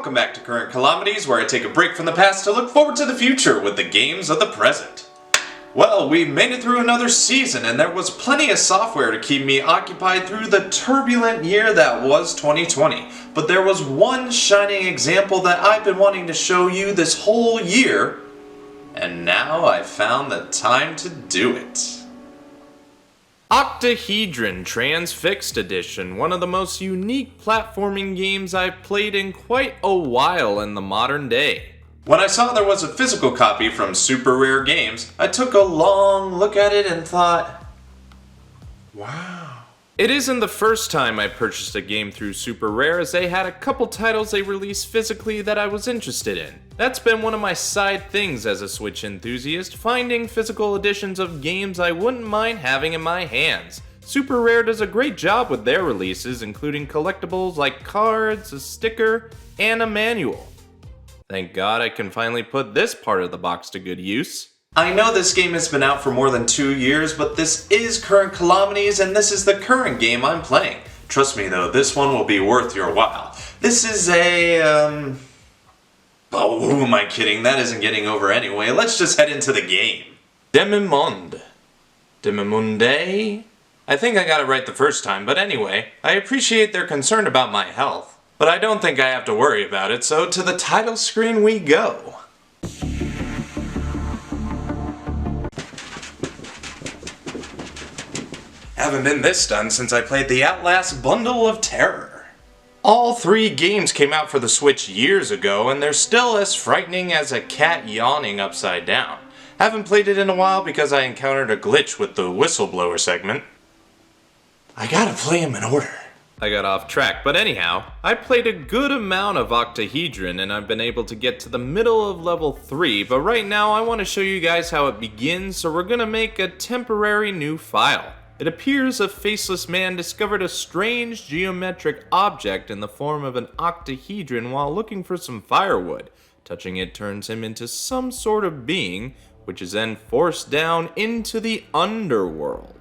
welcome back to Current Calamities, where I take a break from the past to look forward to the future with the games of the present. Well, we made it through another season, and there was plenty of software to keep me occupied through the turbulent year that was 2020. But there was one shining example that I've been wanting to show you this whole year, and now I found the time to do it. Octahedron Transfixed Edition, one of the most unique platforming games I've played in quite a while in the modern day. When I saw there was a physical copy from Super Rare Games, I took a long look at it and thought, wow. It isn't the first time I purchased a game through Super Rare, as they had a couple titles they released physically that I was interested in. That's been one of my side things as a Switch enthusiast, finding physical editions of games I wouldn't mind having in my hands. Super Rare does a great job with their releases, including collectibles like cards, a sticker, and a manual. Thank God I can finally put this part of the box to good use. I know this game has been out for more than 2 years, but this is Current Calamities, and this is the current game I'm playing. Trust me though, this one will be worth your while. This is a, oh, who am I kidding? That isn't getting over anyway. Let's just head into the game. Demimonde. Demimonde? I think I got it right the first time, but anyway, I appreciate their concern about my health. But I don't think I have to worry about it, so to the title screen we go. Haven't been this done since I played the Outlast Bundle of Terror. All 3 games came out for the Switch years ago, and they're still as frightening as a cat yawning upside down. Haven't played it in a while because I encountered a glitch with the whistleblower segment. I gotta play them in order. I got off track, but anyhow, I played a good amount of Octahedron and I've been able to get to the middle of level 3, but right now I want to show you guys how it begins, so we're gonna make a temporary new file. It appears a faceless man discovered a strange geometric object in the form of an octahedron while looking for some firewood. Touching it turns him into some sort of being, which is then forced down into the underworld.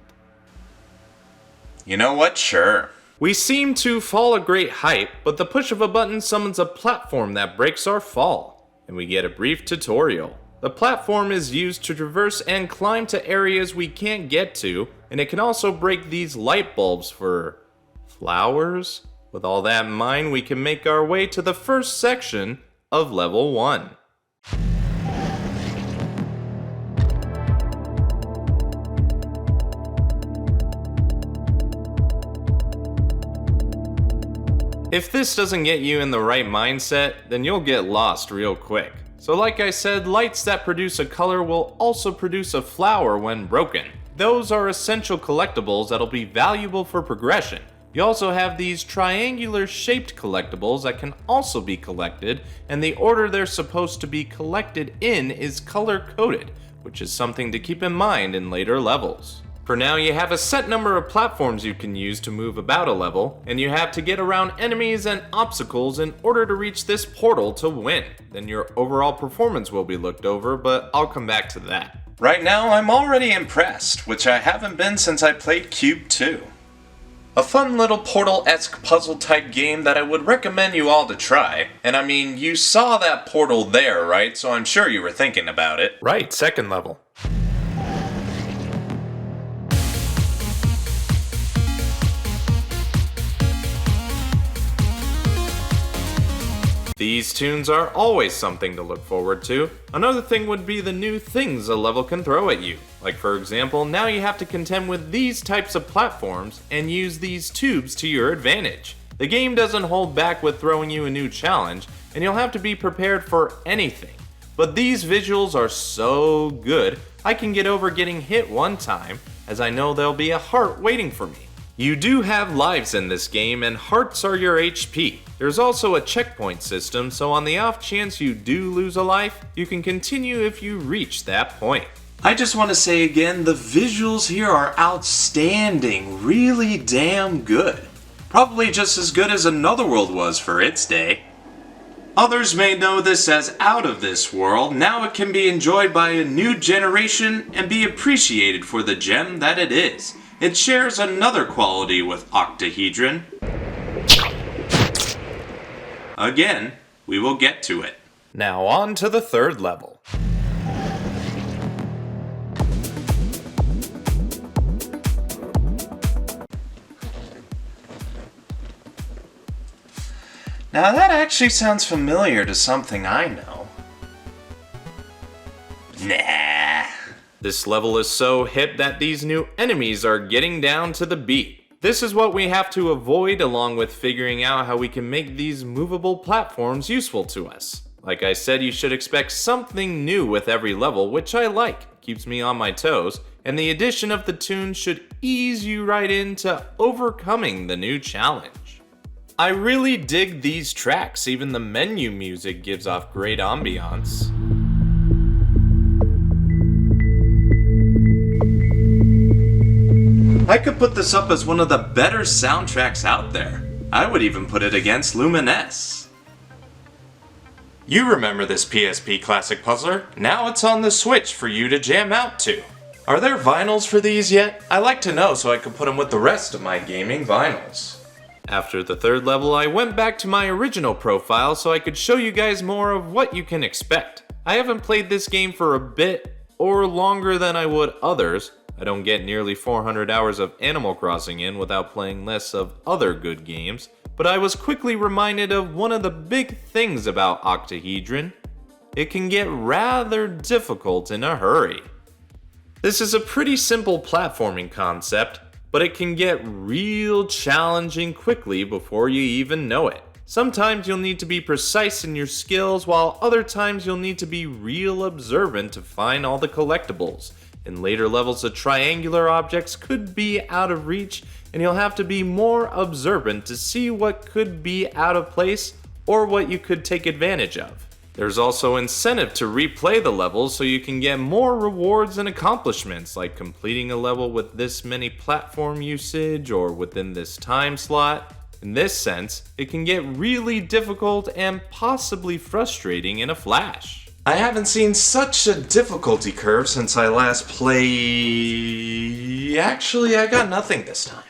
You know what? Sure. We seem to fall a great height, but the push of a button summons a platform that breaks our fall, and we get a brief tutorial. The platform is used to traverse and climb to areas we can't get to, and it can also break these light bulbs for flowers. With all that in mind, we can make our way to the first section of level 1. If this doesn't get you in the right mindset, then you'll get lost real quick. So like I said, lights that produce a color will also produce a flower when broken. Those are essential collectibles that'll be valuable for progression. You also have these triangular shaped collectibles that can also be collected, and the order they're supposed to be collected in is color coded, which is something to keep in mind in later levels. For now, you have a set number of platforms you can use to move about a level, and you have to get around enemies and obstacles in order to reach this portal to win. Then your overall performance will be looked over, but I'll come back to that. Right now, I'm already impressed, which I haven't been since I played Qube 2. A fun little Portal-esque puzzle-type game that I would recommend you all to try. And I mean, you saw that portal there, right? So I'm sure you were thinking about it. Right, second level. These tunes are always something to look forward to. Another thing would be the new things a level can throw at you. Like for example, now you have to contend with these types of platforms and use these tubes to your advantage. The game doesn't hold back with throwing you a new challenge, and you'll have to be prepared for anything. But these visuals are so good, I can get over getting hit one time, as I know there'll be a heart waiting for me. You do have lives in this game, and hearts are your HP. There's also a checkpoint system, so on the off chance you do lose a life, you can continue if you reach that point. I just want to say again, the visuals here are outstanding, really damn good. Probably just as good as Another World was for its day. Others may know this as out of this world. Now it can be enjoyed by a new generation and be appreciated for the gem that it is. It shares another quality with Octahedron. Again, We will get to it. Now on to the third level. Now that actually sounds familiar to something I know. Nah. This level is so hip that these new enemies are getting down to the beat. This is what we have to avoid, along with figuring out how we can make these movable platforms useful to us. Like I said, you should expect something new with every level, which I like. Keeps me on my toes, and the addition of the tunes should ease you right into overcoming the new challenge. I really dig these tracks, even the menu music gives off great ambiance. I could put this up as one of the better soundtracks out there. I would even put it against Lumines. You remember this PSP classic puzzler? Now it's on the Switch for you to jam out to. Are there vinyls for these yet? I like to know so I can put them with the rest of my gaming vinyls. After the third level, I went back to my original profile so I could show you guys more of what you can expect. I haven't played this game for a bit, or longer than I would others. I don't get nearly 400 hours of Animal Crossing in without playing less of other good games, but I was quickly reminded of one of the big things about Octahedron. It can get rather difficult in a hurry. This is a pretty simple platforming concept, but it can get real challenging quickly before you even know it. Sometimes you'll need to be precise in your skills, while other times you'll need to be real observant to find all the collectibles. In later levels, the triangular objects could be out of reach, and you'll have to be more observant to see what could be out of place or what you could take advantage of. There's also incentive to replay the levels so you can get more rewards and accomplishments, like completing a level with this many platform usage or within this time slot. In this sense, it can get really difficult and possibly frustrating in a flash. I haven't seen such a difficulty curve since I last played. Actually, I got nothing this time.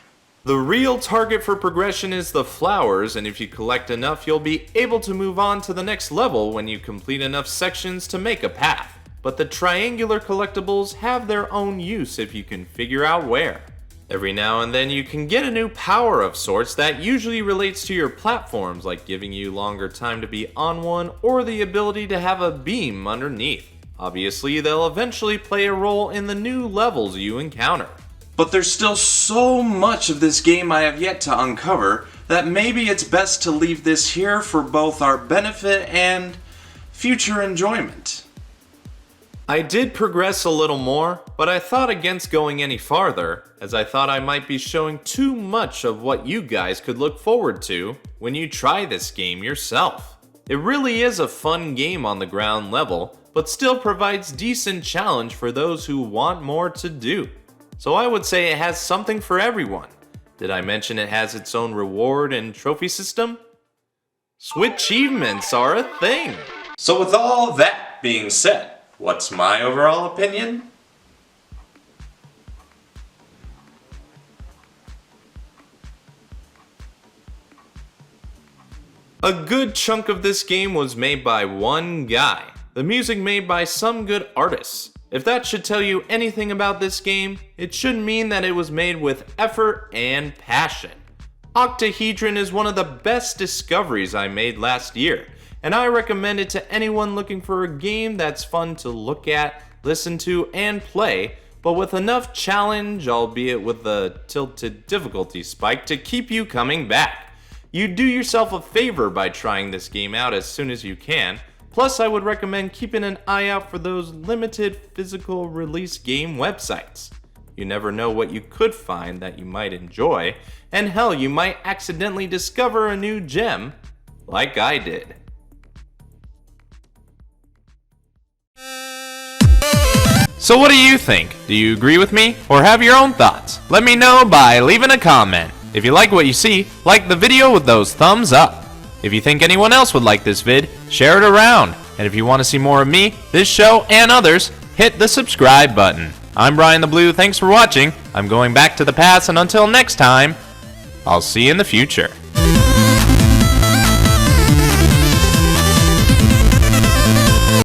The real target for progression is the flowers, and if you collect enough, you'll be able to move on to the next level when you complete enough sections to make a path. But the triangular collectibles have their own use if you can figure out where. Every now and then you can get a new power of sorts that usually relates to your platforms, like giving you longer time to be on one or the ability to have a beam underneath. Obviously, they'll eventually play a role in the new levels you encounter. But there's still so much of this game I have yet to uncover that maybe it's best to leave this here for both our benefit and future enjoyment. I did progress a little more, but I thought against going any farther, as I thought I might be showing too much of what you guys could look forward to when you try this game yourself. It really is a fun game on the ground level, but still provides decent challenge for those who want more to do. So I would say it has something for everyone. Did I mention it has its own reward and trophy system? Switchachievements are a thing! So with all that being said, what's my overall opinion? A good chunk of this game was made by one guy. The music made by some good artists. If that should tell you anything about this game, it should mean that it was made with effort and passion. Octahedron is one of the best discoveries I made last year, and I recommend it to anyone looking for a game that's fun to look at, listen to, and play, but with enough challenge, albeit with a tilted difficulty spike, to keep you coming back. You do yourself a favor by trying this game out as soon as you can. Plus, I would recommend keeping an eye out for those limited physical release game websites. You never know what you could find that you might enjoy, and hell, you might accidentally discover a new gem, like I did. So what do you think? Do you agree with me, or have your own thoughts? Let me know by leaving a comment. If you like what you see, like the video with those thumbs up. If you think anyone else would like this vid, share it around. And if you want to see more of me, this show, and others, hit the subscribe button. I'm BrianTheBlue, thanks for watching. I'm going back to the past, and until next time, I'll see you in the future.